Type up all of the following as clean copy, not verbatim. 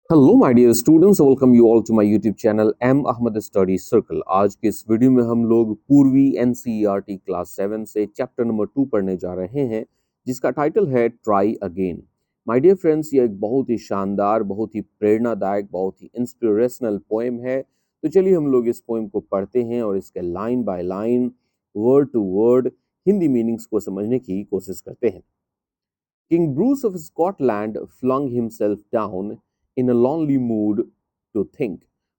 Hello my dear students, welcome you all to my YouTube channel M Ahmad study circle. आज के इस video में हम लोग पूर्वी एनसीईआरटी क्लास 7 से चैप्टर नंबर 2 पढ़ने जा रहे हैं, जिसका टाइटल है try again. My dear friends, ये एक बहुत ही शानदार, बहुत ही प्रेरणादायक, बहुत ही इंस्पिरेशनल पोएम है। तो चलिए हम लोग इस पोएम को पढ़ते हैं और इसके line by line, word to word Hindi meanings को समझने की कोशिश करते हैं। King Bruce of Scotland flung himself down in a lonely mood to think.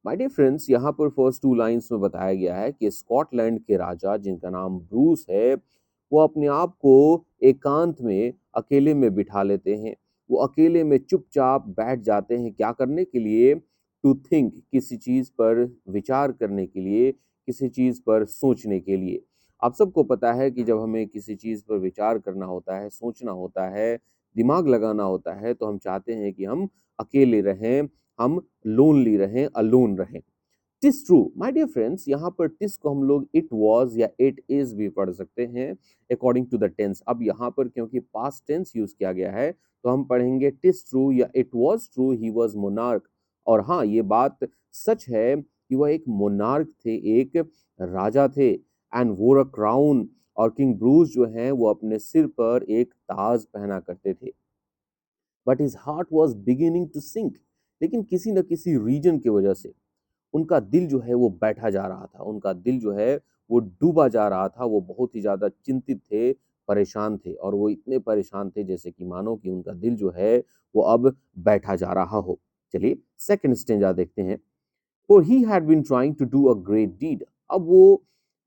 My dear friends, यहाँ पर फर्स्ट टू लाइन्स में बताया गया है कि स्कॉटलैंड के राजा, जिनका नाम ब्रूस है, वो अपने आप को एकांत में अकेले में बिठा लेते हैं। वो अकेले में चुपचाप बैठ जाते हैं, क्या करने के लिए? टू थिंक, किसी चीज़ पर विचार करने के लिए, किसी चीज़ पर सोचने के लिए। आप सबको पता है कि जब हमें किसी चीज़ पर विचार करना होता है, सोचना होता है, दिमाग लगाना होता है, तो हम चाहते हैं कि हम अकेले रहें, हम लोनली रहें, अलोन रहें। TISS true my dear friends, यहाँ पर टिस को हम लोग इट वाज या इट इज भी पढ़ सकते हैं अकॉर्डिंग टू द टेंस। अब यहाँ पर क्योंकि पास्ट टेंस यूज किया गया है, तो हम पढ़ेंगे टिस ट्रू या it was true he was monarch. और हाँ, ये बात सच है कि वह एक मोनार्क थे, एक राजा थे। एंड वोर अ क्राउन, और किंग ब्रूस जो हैं वो अपने सिर पर एक ताज पहना करते थे। But his heart was beginning to sink, लेकिन किसी न किसी रीजन की वजह से उनका दिल जो है वो बैठा जा रहा था, उनका दिल जो है वो डूबा जा रहा था। वो बहुत ही ज़्यादा चिंतित थे, परेशान थे, और वो इतने परेशान थे जैसे कि मानो कि उनका दिल जो है वो अब बैठा जा रहा हो। चलिए सेकंड स्टेंजा देखते हैं। For he had been trying to do a great deed. अब वो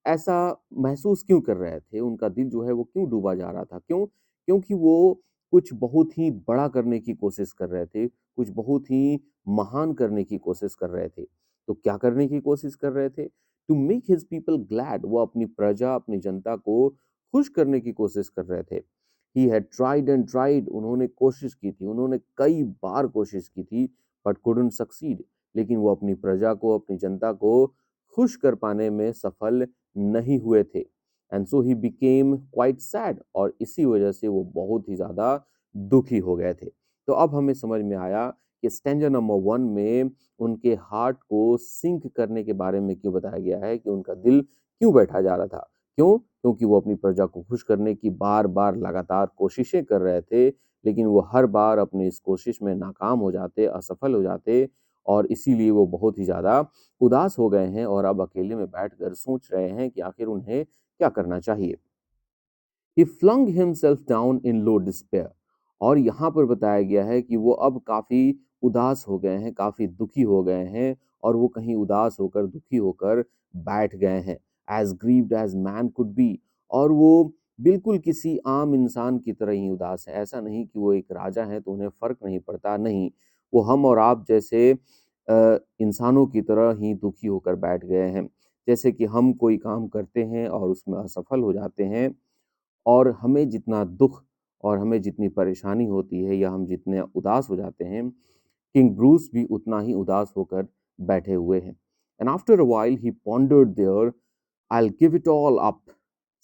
ऐसा महसूस क्यों कर रहे थे? उनका दिल जो है वो क्यों डूबा जा रहा था? क्यों? क्योंकि वो कुछ बहुत ही बड़ा करने की कोशिश कर रहे थे, कुछ बहुत ही महान करने की कोशिश कर रहे थे। तो क्या करने की कोशिश कर रहे थे? To make his people glad, वो अपनी प्रजा, अपनी जनता को खुश करने की कोशिश कर रहे थे। He had tried and tried, उन्होंने कोशिश की थी, उन्होंने कई बार कोशिश की थी, बट कुडंट सक्सीड, लेकिन वो अपनी प्रजा को, अपनी जनता को खुश कर पाने में सफल नहीं हुए थे। And so he became quite sad, और इसी वजह से वो बहुत ही ज्यादा दुखी हो गए थे। तो अब हमें समझ में आया कि स्टैंजा नंबर 1 में उनके हार्ट को सिंक करने के बारे में क्यों बताया गया है, कि उनका दिल क्यों बैठा जा रहा था। क्यों? क्योंकि वो अपनी प्रजा को खुश करने की बार बार लगातार कोशिशें कर रहे थे, लेकिन वो हर बार अपनी इस कोशिश में नाकाम हो जाते, असफल हो जाते, और इसीलिए वो बहुत ही ज़्यादा उदास हो गए हैं और अब अकेले में बैठकर सोच रहे हैं कि आखिर उन्हें क्या करना चाहिए। He flung himself down in low despair, और यहाँ पर बताया गया है कि वो अब काफ़ी उदास हो गए हैं, काफ़ी दुखी हो गए हैं, और वो कहीं उदास होकर, दुखी होकर बैठ गए हैं। As grieved as man could be, और वो बिल्कुल किसी आम इंसान की तरह ही उदास है। ऐसा नहीं कि वो एक राजा हैं तो उन्हें फ़र्क नहीं पड़ता, नहीं, वो हम और आप जैसे इंसानों की तरह ही दुखी होकर बैठ गए हैं। जैसे कि हम कोई काम करते हैं और उसमें असफल हो जाते हैं, और हमें जितना दुख और हमें जितनी परेशानी होती है, या हम जितने उदास हो जाते हैं, किंग ब्रूस भी उतना ही उदास होकर बैठे हुए हैं। And after a while he pondered there, I will give it all up,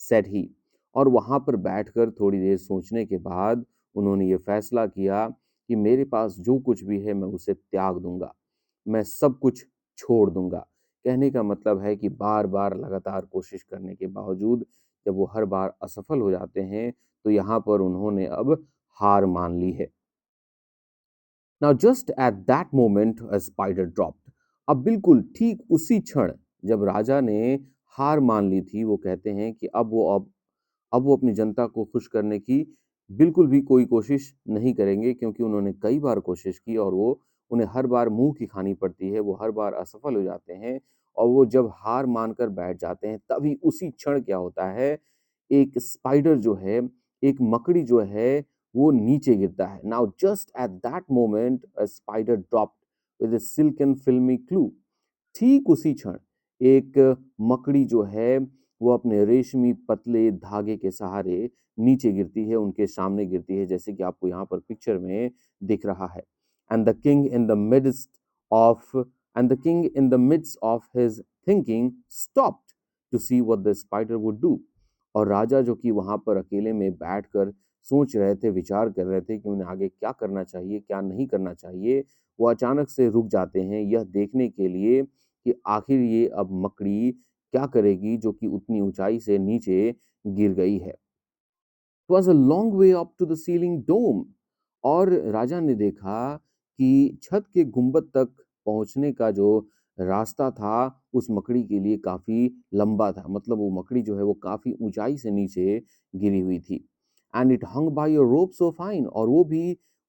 said he, और वहां पर बैठकर थोड़ी देर सोचने के बाद उन्होंने ये फैसला किया कि मेरे पास जो कुछ भी है मैं उसे त्याग दूंगा, मैं सब कुछ छोड़ दूंगा। कहने का मतलब है कि बार बार लगातार कोशिश करने के बावजूद जब वो हर बार असफल हो जाते हैं, तो यहाँ पर उन्होंने अब हार मान ली है। Now just at that moment a spider dropped, अब बिल्कुल ठीक उसी क्षण जब राजा ने हार मान ली थी, वो कहते हैं कि अब वो अपनी जनता को खुश करने की बिल्कुल भी कोई कोशिश नहीं करेंगे, क्योंकि उन्होंने कई बार कोशिश की और वो उन्हें हर बार मुंह की खानी पड़ती है, वो हर बार असफल हो जाते हैं, और वो जब हार मानकर बैठ जाते हैं, तभी उसी क्षण क्या होता है, एक स्पाइडर जो है, एक मकड़ी जो है, वो नीचे गिरता है। Now just at that moment a spider dropped with a silken फिल्मी क्लू, ठीक उसी क्षण एक मकड़ी जो है वो अपने रेशमी पतले धागे के सहारे नीचे गिरती है, उनके सामने गिरती है, जैसे कि आपको यहाँ पर पिक्चर में दिख रहा है। And the king in the midst of and the king in the midst of his thinking stopped to see what the spider would do, और राजा जो कि वहां पर अकेले में बैठकर सोच रहे थे, विचार कर रहे थे कि उन्हें आगे क्या करना चाहिए, क्या नहीं करना चाहिए, वो अचानक से रुक जाते हैं यह देखने के लिए कि आखिर ये अब मकड़ी क्या करेगी जो कि उतनी ऊंचाई से नीचे गिर गई है। It was a long way up to the ceiling dome। और राजा ने देखा कि छत के गुंबद तक पहुंचने का जो रास्ता था उस मकड़ी के लिए काफी लंबा था, मतलब वो मकड़ी जो है वो काफी ऊंचाई से नीचे गिरी हुई थी। And it hung by a rope so fine, और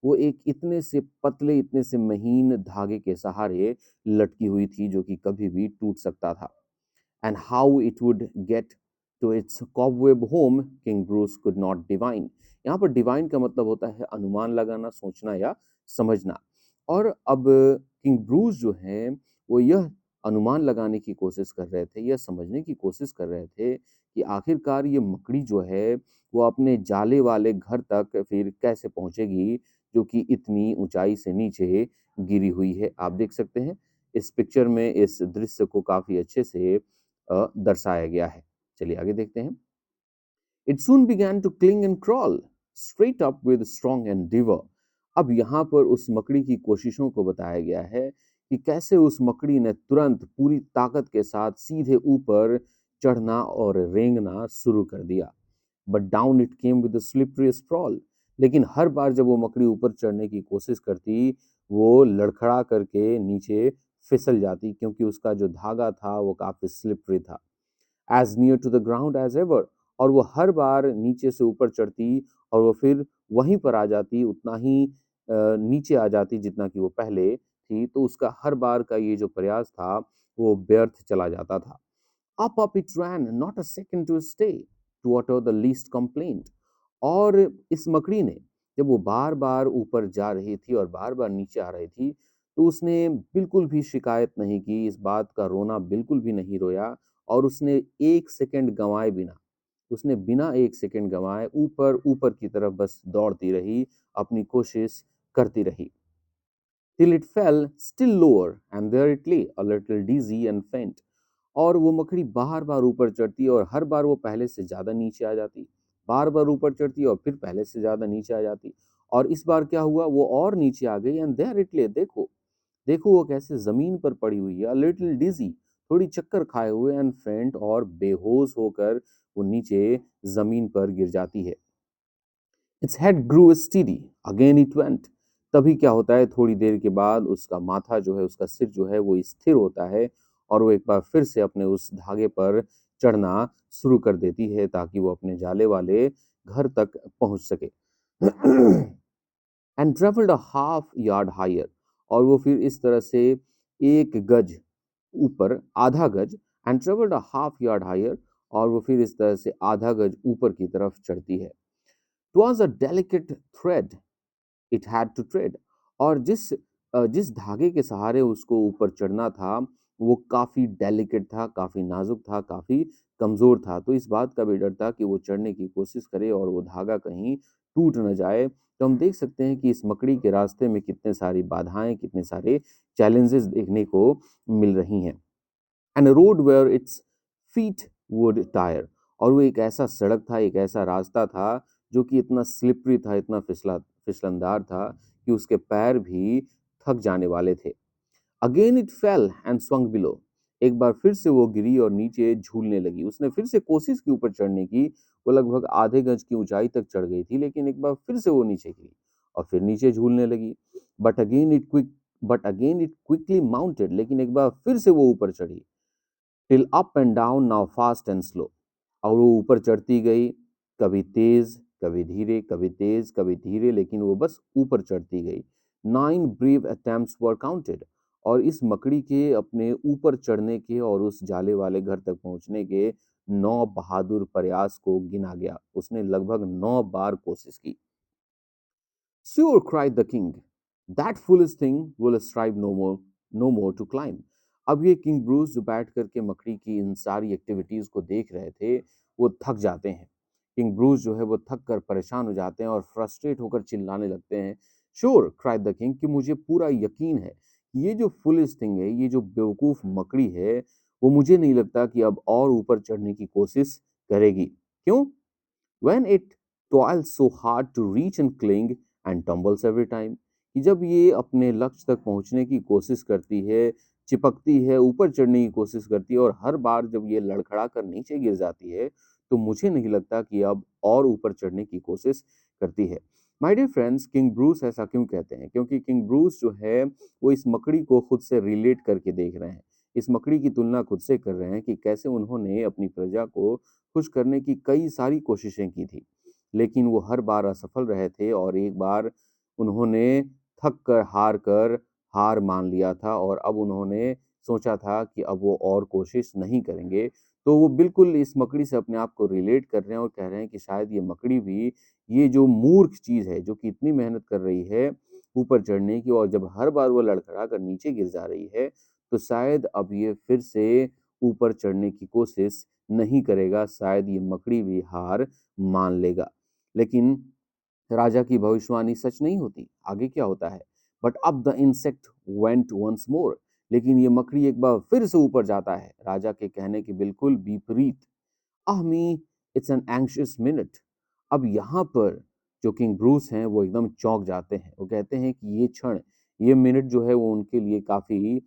वो एक इतने से पतले, इतने से महीन धागे के सहारे लटकी हुई थी जो कि कभी भी टूट सकता था। And how it would get to its cobweb home, King Bruce could not divine। यहाँ पर डिवाइन का मतलब होता है अनुमान लगाना, सोचना या समझना। और अब किंग ब्रूस जो है वो यह अनुमान लगाने की कोशिश कर रहे थे, यह समझने की कोशिश कर रहे थे कि आखिरकार ये मकड़ी जो है वो अपने जाले वाले घर तक फिर कैसे पहुंचेगी जो कि इतनी ऊंचाई से नीचे गिरी हुई है। आप देख सकते हैं इस पिक्चर में इस दृश्य को काफी अच्छे से दर्शाया गया है। चलिए आगे देखते हैं। It soon began to cling and crawl straight up with strong endeavor। अब यहाँ पर उस मकड़ी की कोशिशों को बताया गया है कि कैसे उस मकड़ी ने तुरंत पूरी ताकत के साथ सीधे ऊपर चढ़ना और रेंगना शुरू कर दिया। But down it came with slippery sprawl. लेकिन हर बार जब वो मकड़ी ऊपर चढ़ने की कोशिश करती वो लड़खड़ा करके नीचे फिसल जाती, क्योंकि उसका जो धागा था वो काफी स्लिपरी था। As near to the ground as ever. और वो हर बार नीचे से ऊपर चढ़ती और वो फिर वहीं पर आ जाती, उतना ही नीचे आ जाती जितना कि वो पहले थी। तो उसका हर बार का ये जो प्रयास था वो व्यर्थ चला जाता था। Up it ran, not a second to stay, to utter the least complaint। और इस मकड़ी ने जब वो बार बार ऊपर जा रही थी और बार बार नीचे आ रही थी तो उसने बिल्कुल भी शिकायत नहीं की, इस बात का रोना बिल्कुल भी नहीं रोया। और उसने एक सेकंड गंवाए बिना, उसने बिना एक सेकंड गंवाए ऊपर ऊपर की तरफ बस दौड़ती रही, अपनी कोशिश करती रही। till it fell still lower and there it lay a little dizzy and faint। और वो मकड़ी बार बार ऊपर चढ़ती और हर बार वो पहले से ज्यादा नीचे आ जाती, बार बार ऊपर चढ़ती और फिर पहले से ज्यादा नीचे आ जाती। और इस बार क्या हुआ, वो और नीचे आ गई। एंड देयर इट ले, देखो देखो वो कैसे जमीन पर पड़ी हुई है, लिटिल डिजी, थोड़ी चक्कर खाए हुए, एंड फेंट, और बेहोश होकर वो नीचे जमीन पर गिर जाती है। Its head grew steady again it went. तभी क्या होता है, थोड़ी देर के बाद उसका माथा जो है, उसका सिर जो है वो स्थिर होता है और वो एक बार फिर से अपने उस धागे पर चढ़ना शुरू कर देती है ताकि वो अपने जाले वाले घर तक पहुंच सके। And travelled a half yard higher. और वो फिर इस तरह से एक गज ऊपर, आधा गज, and travelled a half yard higher, और वो फिर इस तरह से आधा गज ऊपर की तरफ चढ़ती है। It was a delicate thread it had to tread। और जिस धागे के सहारे उसको ऊपर चढ़ना था वो काफी डेलिकेट था, काफी नाजुक था, काफी कमजोर था। तो इस बात का भी डर था कि वो चढ़ने की कोशिश करे और वो धागा कहीं टूट न जाए। तो हम देख सकते हैं कि इस मकड़ी के रास्ते में कितने सारी बाधाएं, कितने सारे चैलेंजेस देखने को मिल रही हैं। And rode where its feet would tire. और वो एक ऐसा सड़क था, एक ऐसा रास्ता था जो कि इतना स्लिपरी था, इतना फिसलनदार था कि उसके पैर भी थक जाने वाले थे। Again it fail and swung below. एक बार फिर से वो गिरी और नीचे झूलने लगी। उसने फिर से कोशिश की ऊपर चढ़ने की, वो लगभग आधे गज की ऊंचाई तक चढ़ गई थी, लेकिन एक बार फिर से वो नीचे गिरी और फिर नीचे झूलने लगी। But again it quickly mounted. लेकिन एक बार फिर से वो ऊपर चढ़ी। Till up and down now fast and slow. और वो ऊपर चढ़ती गई, कभी तेज, कभी धीरे, कभी तेज, कभी धीरे, लेकिन वो बस ऊपर चढ़ती गई। 9 ब्रीव अटेम्प्ट्स वर काउंटेड। और इस मकड़ी के अपने ऊपर चढ़ने के और उस जाले वाले घर तक पहुंचने के 9 बहादुर प्रयास को गिना गया। उसने लगभग 9 बार कोशिश की। Sure, cried the king, that foolish thing will strive no more to climb। अब ये किंग ब्रूस जो बैठ करके मकड़ी की इन सारी एक्टिविटीज को देख रहे थे वो थक जाते हैं। किंग ब्रूस जो है वो थक कर परेशान हो जाते हैं और फ्रस्ट्रेट होकर चिल्लाने लगते हैं। श्योर, क्राइड द किंग, कि मुझे पूरा यकीन है कि ये जो फुलिश थिंग है, ये जो बेवकूफ मकड़ी है, वो मुझे नहीं लगता कि अब और ऊपर चढ़ने की कोशिश करेगी। क्यों? When it toils so hard to reach and cling and tumbles every time। कि जब ये अपने लक्ष्य तक पहुंचने की कोशिश करती है, चिपकती है, ऊपर चढ़ने की कोशिश करती है और हर बार जब ये लड़खड़ा कर नीचे गिर जाती है, तो मुझे नहीं लगता कि अब और ऊपर चढ़ने की कोशिश करती है। My dear friends, king Bruce ऐसा क्यों कहते हैं? क्योंकि किंग ब्रूस जो है वो इस मकड़ी को खुद से रिलेट करके देख रहे हैं। इस मकड़ी की तुलना खुद से कर रहे हैं कि कैसे उन्होंने अपनी प्रजा को खुश करने की कई सारी कोशिशें की थी, लेकिन वो हर बार असफल रहे थे और एक बार उन्होंने थक कर हार मान लिया था और अब उन्होंने सोचा था कि अब वो और कोशिश नहीं करेंगे। तो वो बिल्कुल इस मकड़ी से अपने आप को रिलेट कर रहे हैं और कह रहे हैं कि शायद ये मकड़ी भी ये जो मूर्ख चीज़ है, जो कि इतनी मेहनत कर रही है ऊपर चढ़ने की और जब हर बार वो लड़खड़ा कर नीचे गिर जा रही है, तो शायद अब ये फिर से ऊपर चढ़ने की कोशिश नहीं करेगा, शायद ये मकड़ी भी हार मान लेगा। लेकिन राजा की भविष्यवाणी सच नहीं होती। आगे क्या होता है? बट अब the insect went once more. लेकिन ये मकड़ी एक बार फिर से ऊपर जाता है, राजा के कहने के बिल्कुल विपरीत। आह मी, इट्स एन एंग्शियस मिनट। अब यहाँ पर जो किंग ब्रूस हैं वो एकदम चौंक जाते हैं। वो कहते हैं कि ये क्षण, ये मिनट जो है वो उनके लिए काफी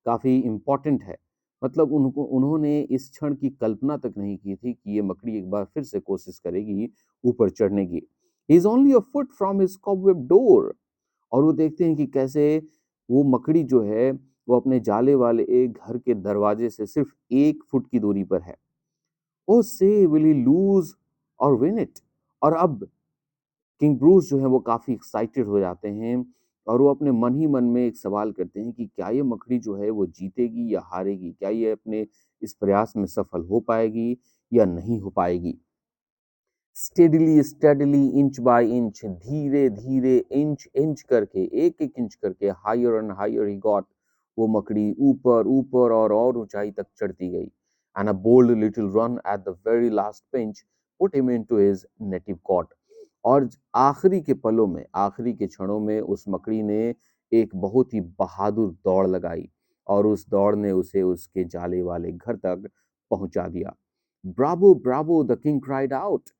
काफी इम्पोर्टेंट है। मतलब उनको उन्होंने इस क्षण की कल्पना तक नहीं की थी कि ये मकड़ी एक बार फिर से कोशिश करेगी ऊपर चढ़ने की। He is only a foot from his cobweb door. और वो देखते हैं कि कैसे वो मकड़ी जो है वो अपने जाले वाले एक घर के दरवाजे से सिर्फ 1 फुट की दूरी पर है। ओ से विल ही लूज और विन इट। और अब किंग ब्रूस जो है वो काफी एक्साइटेड हो जाते हैं और वो अपने मन ही मन में एक सवाल करते हैं कि क्या ये मकड़ी जो है वो जीतेगी या हारेगी, क्या ये अपने इस प्रयास में सफल हो पाएगी या नहीं हो पाएगी। Steadily steadily, inch by inch, धीरे धीरे, इंच इंच करके, एक एक इंच करके, higher and higher he got. वो मकड़ी ऊपर ऊपर और ऊंचाई तक चढ़ती गई। And a bold little run at the very last pinch put him into his native cot. और आखिरी के पलों में, आखिरी के क्षणों में उस मकड़ी ने एक बहुत ही बहादुर दौड़ लगाई और उस दौड़ ने उसे उसके जाले वाले घर तक पहुंचा दिया। Bravo bravo, the king cried out.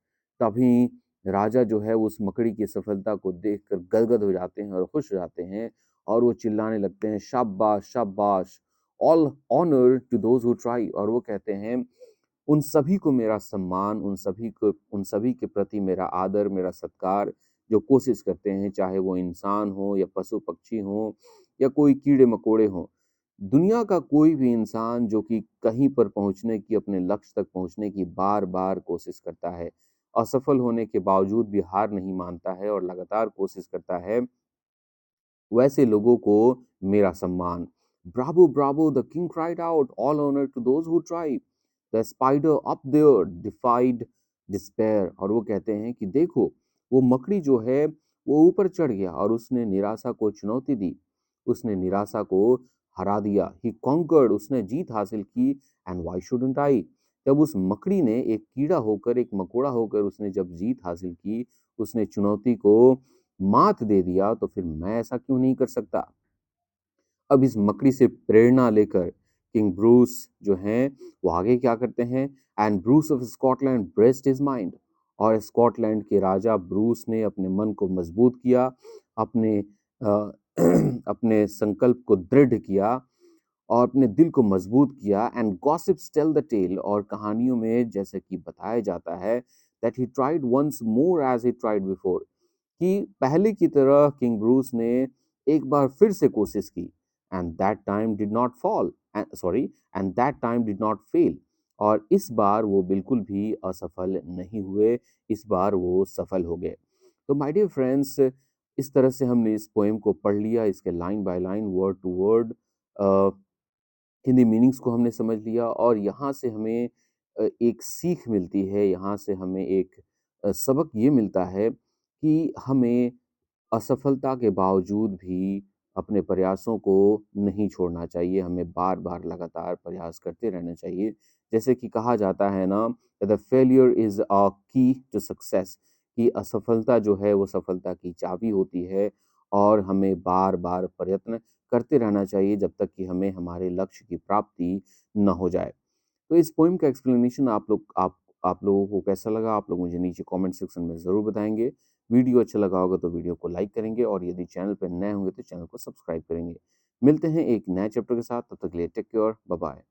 तभी राजा जो है उस मकड़ी की सफलता को देखकर गदगद हो जाते हैं और खुश हो जाते हैं और वो चिल्लाने लगते हैं, शाबाश शाबाश, all honour to those who try. और वो कहते हैं, उन सभी को मेरा सम्मान, उन सभी के प्रति मेरा आदर, मेरा सत्कार, जो कोशिश करते हैं, चाहे वो इंसान हो या पशु पक्षी हो या कोई कीड़े मकोड़े हों। दुनिया का कोई भी इंसान जो कि कहीं पर पहुंचने की, अपने लक्ष्य तक पहुंचने की बार बार कोशिश करता है, असफल होने के बावजूद भी हार नहीं मानता है और लगातार कोशिश करता है, वैसे लोगों को मेरा सम्मान। Bravo bravo, the king cried out, all honour to those who try. The spider up there defied despair. और वो कहते हैं कि देखो, वो मकड़ी जो है वो ऊपर चढ़ गया और उसने निराशा को चुनौती दी, उसने निराशा को हरा दिया। ही कॉन्कर्ड, उसने जीत हासिल की। एंड व्हाई शुडंट आई। जब उस मकड़ी ने, एक कीड़ा होकर, एक मकोड़ा होकर, उसने जब जीत हासिल की, उसने चुनौती को मात दे दिया, तो फिर मैं ऐसा क्यों नहीं कर सकता? अब इस मकड़ी से प्रेरणा लेकर किंग ब्रूस जो हैं वो आगे क्या करते हैं? And Bruce of Scotland breast his mind. और स्कॉटलैंड के राजा ब्रूस ने अपने मन को मजबूत किया, अपने अपने संकल्प को दृढ़ किया और अपने दिल को मजबूत किया। And gossips tell the tale, और कहानियों में जैसे कि बताया जाता है, that he tried once more as he tried before, कि पहले की तरह किंग ब्रूस ने एक बार फिर से कोशिश की। And that time did not fall, sorry, and that time did not fail. और इस बार वो बिल्कुल भी असफल नहीं हुए, इस बार वो सफल हो गए। तो माय डियर फ्रेंड्स, इस तरह से हमने इस पोएम को पढ़ लिया, इसके line by line, word to word Hindi meanings को हमने समझ लिया और यहाँ से हमें एक सीख मिलती है, यहाँ से हमें एक सबक ये मिलता है कि हमें असफलता के बावजूद भी अपने प्रयासों को नहीं छोड़ना चाहिए, हमें बार-बार लगातार प्रयास करते रहना चाहिए। जैसे कि कहा जाता है ना, द फेलियर इज़ अ की टू सक्सेस, कि असफलता जो है वो सफलता की चाबी होती है और हमें बार-बार प्रयत्न करते रहना चाहिए जब तक कि हमें हमारे लक्ष्य की प्राप्ति न हो जाए। तो इस पोएम का एक्सप्लेनेशन आप लोगों को कैसा लगा आप लोग मुझे नीचे कमेंट सेक्शन में ज़रूर बताएंगे। वीडियो अच्छा लगा होगा तो वीडियो को लाइक करेंगे और यदि चैनल पर नए होंगे तो चैनल को सब्सक्राइब करेंगे। मिलते हैं एक नए चैप्टर के साथ, तब तक के लिए टेक केयर, बाय बाय।